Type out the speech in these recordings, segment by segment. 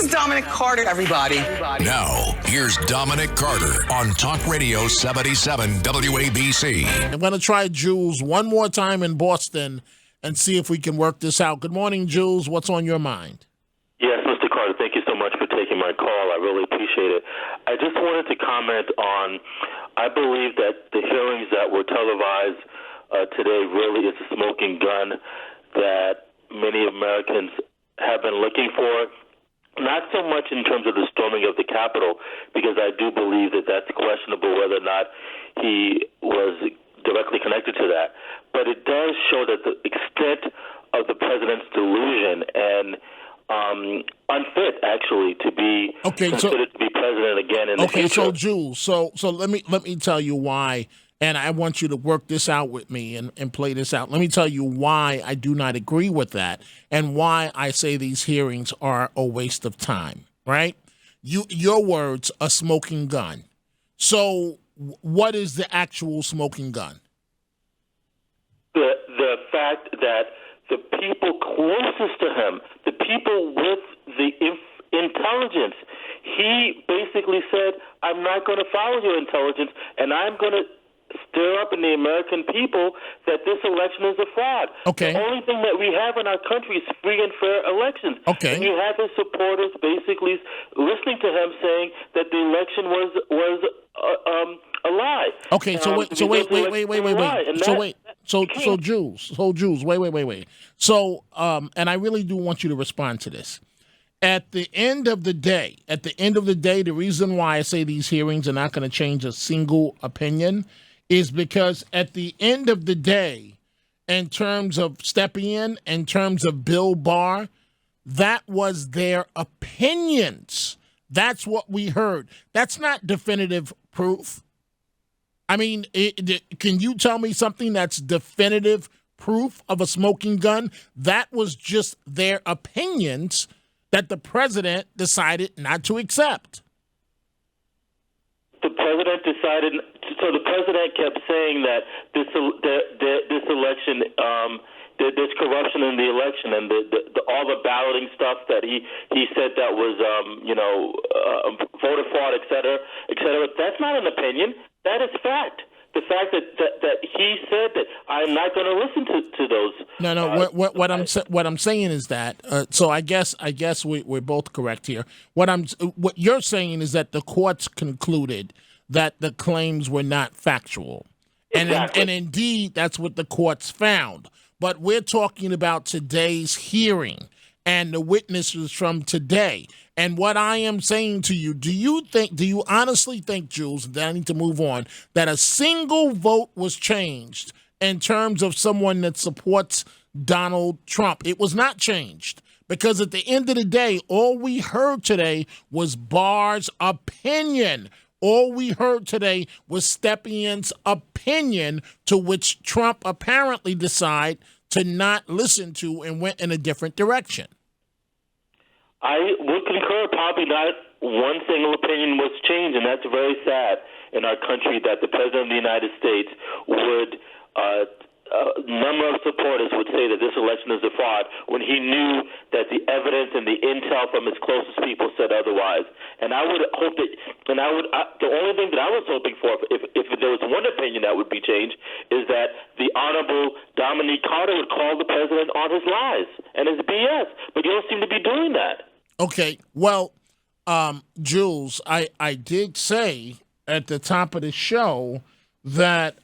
is Dominic Carter, everybody. Now, here's Dominic Carter on Talk Radio 77 WABC. I'm going to try Jules one more time in Boston and see if we can work this out. Good morning, Jules. What's on your mind? Yes, Mr. Carter, thank you so much for taking my call. I really appreciate it. I just wanted to comment on, I believe that the hearings that were televised today really is a smoking gun that many Americans have been looking for. Not so much in terms of the storming of the Capitol, because I do believe that that's questionable whether or not he was directly connected to that. But it does show that the extent of the president's delusion and unfit, actually, to be considered to be president again in the future. So Jules, so let me tell you why, and I want you to work this out with me and play this out. Let me tell you why I do not agree with that and why I say these hearings are a waste of time, right? Your words, a smoking gun. So what is the actual smoking gun? The fact that the people closest to him, the people with the intelligence, he basically said, I'm not going to follow your intelligence, and I'm going to stir up in the American people that this election is a fraud. Okay. The only thing that we have in our country is free and fair elections. Okay. And you have his supporters basically listening to him saying that the election was a lie. Okay, so wait. So Jules, wait. So, and I really do want you to respond to this. At the end of the day, the reason why I say these hearings are not going to change a single opinion is because at the end of the day, in terms of Stepien, in terms of Bill Barr, that was their opinions. That's what we heard. That's not definitive proof. I mean, can you tell me something that's definitive proof of a smoking gun? That was just their opinions that the president decided not to accept. The president decided. So the president kept saying that this election, there's corruption in the election, and all the balloting stuff that he said that was voter fraud, et cetera, et cetera. That's not an opinion. That is fact. The fact that he said that I'm not going to listen to those. No. What I'm saying is that. So I guess we're both correct here. What you're saying is that the courts concluded that the claims were not factual, exactly. and indeed that's what the courts found. But we're talking about today's hearing and the witnesses from today. And what I am saying to you, do you honestly think, Jules, that I need to move on, that a single vote was changed in terms of someone that supports Donald Trump? It was not changed because at the end of the day, all we heard today was Barr's opinion. All we heard today was Stepien's opinion, to which Trump apparently decided to not listen to and went in a different direction. I would concur. Probably not one single opinion was changed, and that's very sad in our country that the President of the United States would, a number of supporters would say that this election is a fraud when he knew that the evidence and the intel from his closest people said otherwise. And I would hope that, the only thing that I was hoping for, if there was one opinion that would be changed, is that the Honorable Dominic Carter would call the president on his lies and his BS. But you don't seem to be doing that. Okay, well, Jules, I did say at the top of the show that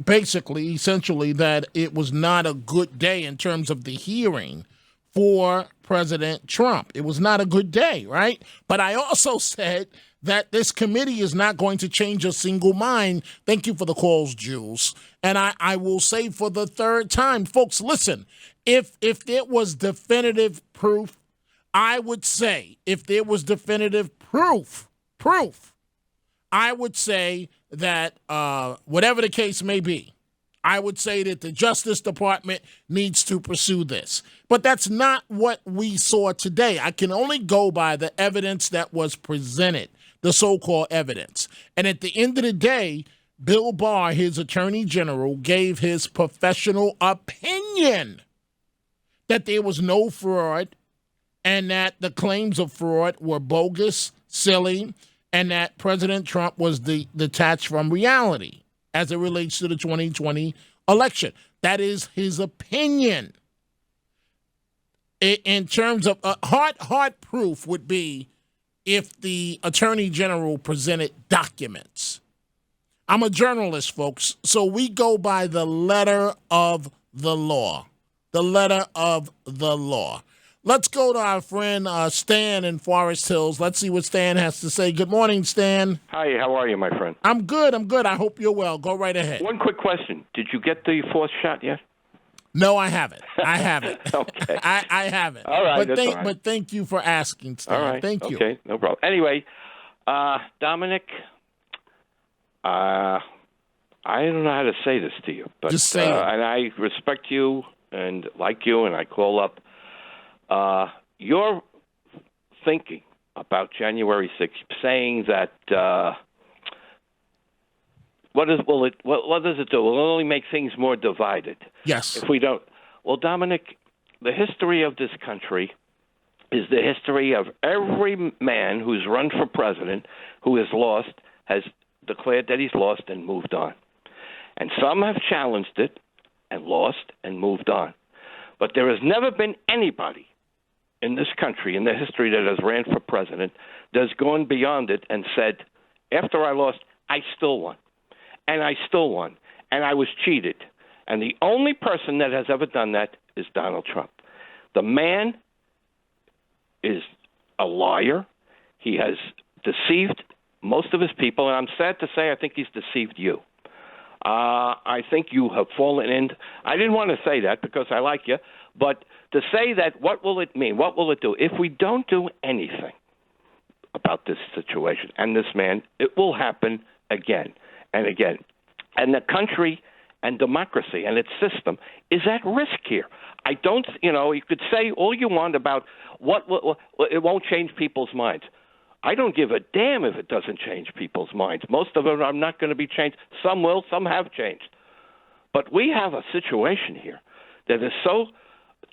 essentially, that it was not a good day in terms of the hearing for President Trump. It was not a good day, right? But I also said that this committee is not going to change a single mind. Thank you for the calls, Jules. And I will say for the third time, folks, listen, if there was definitive proof, I would say if there was definitive proof, I would say that whatever the case may be, I would say that the Justice Department needs to pursue this. But that's not what we saw today. I can only go by the evidence that was presented, the so-called evidence. And at the end of the day, Bill Barr, his attorney general, gave his professional opinion that there was no fraud, and that the claims of fraud were bogus, silly, and that President Trump was detached from reality as it relates to the 2020 election. That is his opinion. In terms of hard proof would be if the Attorney General presented documents. I'm a journalist, folks, so we go by the letter of the law. The letter of the law. Let's go to our friend Stan in Forest Hills. Let's see what Stan has to say. Good morning, Stan. Hi, how are you, my friend? I'm good. I hope you're well. Go right ahead. One quick question. Did you get the fourth shot yet? No, I haven't. Okay. I haven't. All right, But thank you for asking, Stan. All right. Thank you. Okay, no problem. Anyway, Dominic, I don't know how to say this to you, but just say it. And I respect you and like you, and I call up. You're thinking about January 6th, saying that what does it do? It will only make things more divided. Yes. If we don't. Well, Dominic, the history of this country is the history of every man who's run for president who has lost, has declared that he's lost and moved on. And some have challenged it and lost and moved on. But there has never been anybody in this country, in the history that has ran for president, that's gone beyond it and said, after I lost, I still won. And I still won. And I was cheated. And the only person that has ever done that is Donald Trump. The man is a liar. He has deceived most of his people. And I'm sad to say I think he's deceived you. I think you have fallen in. I didn't want to say that because I like you. But to say that, what will it mean? What will it do? If we don't do anything about this situation and this man, it will happen again and again. And the country and democracy and its system is at risk here. I don't, you could say all you want about it won't change people's minds. I don't give a damn if it doesn't change people's minds. Most of them are not going to be changed. Some will, some have changed. But we have a situation here that is so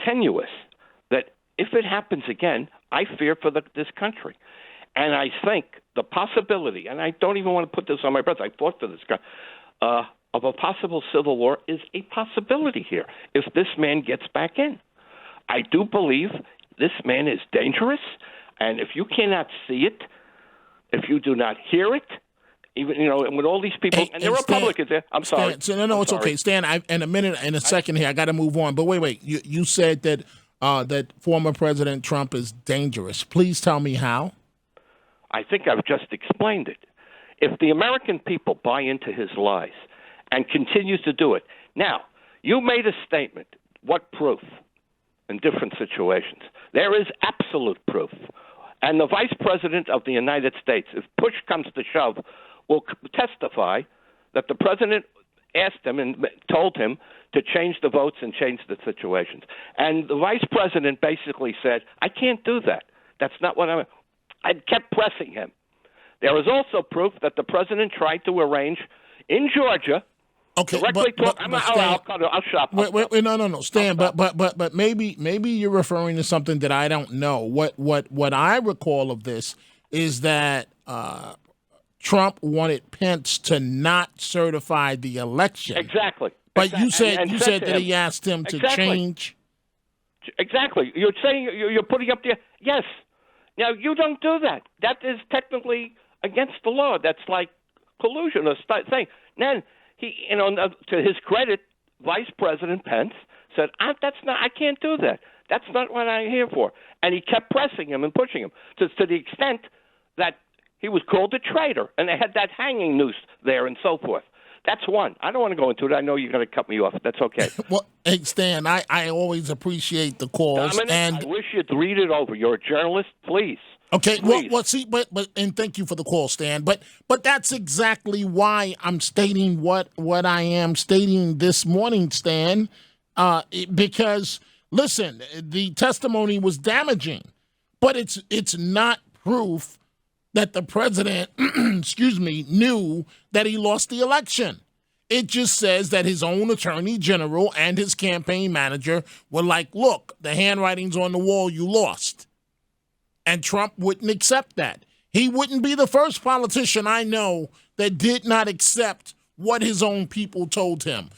tenuous that if it happens again, I fear for this country. And I think the possibility, and I don't even want to put this on my breath, I fought for this guy, of a possible civil war is a possibility here if this man gets back in. I do believe this man is dangerous, and if you cannot see it, if you do not hear it, even and with all these people, and the Republicans there. I'm sorry. It's okay, Stan. In a second here, I got to move on. But wait. You said that that former President Trump is dangerous. Please tell me how. I think I've just explained it. If the American people buy into his lies and continues to do it, now you made a statement. What proof? In different situations, there is absolute proof. And the Vice President of the United States, if push comes to shove, will testify that the President asked him and told him to change the votes and change the situations. And the Vice President basically said, I can't do that. That's not what I kept pressing him. There is also proof that the President tried to arrange in Georgia. Okay, I'll shop. Wait, no, Stan. But maybe you're referring to something that I don't know. What I recall of this is that Trump wanted Pence to not certify the election. Exactly. But you said that he asked him to change. Exactly. You're saying you're putting up the yes. Now you don't do that. That is technically against the law. That's like collusion or thing. Then. He, to his credit, Vice President Pence said, I can't do that. That's not what I'm here for. And he kept pressing him and pushing him to the extent that he was called a traitor. And they had that hanging noose there and so forth. That's one. I don't want to go into it. I know you're going to cut me off. That's okay. Well, hey, Stan, I always appreciate the calls. Dominic, and I wish you'd read it over. You're a journalist. Please. Okay, well, see, but and thank you for the call, Stan. But that's exactly why I'm stating what I am stating this morning, Stan. Because listen, the testimony was damaging, but it's not proof that the president, knew that he lost the election. It just says that his own attorney general and his campaign manager were like, "Look, the handwriting's on the wall. You lost." And Trump wouldn't accept that. He wouldn't be the first politician I know that did not accept what his own people told him.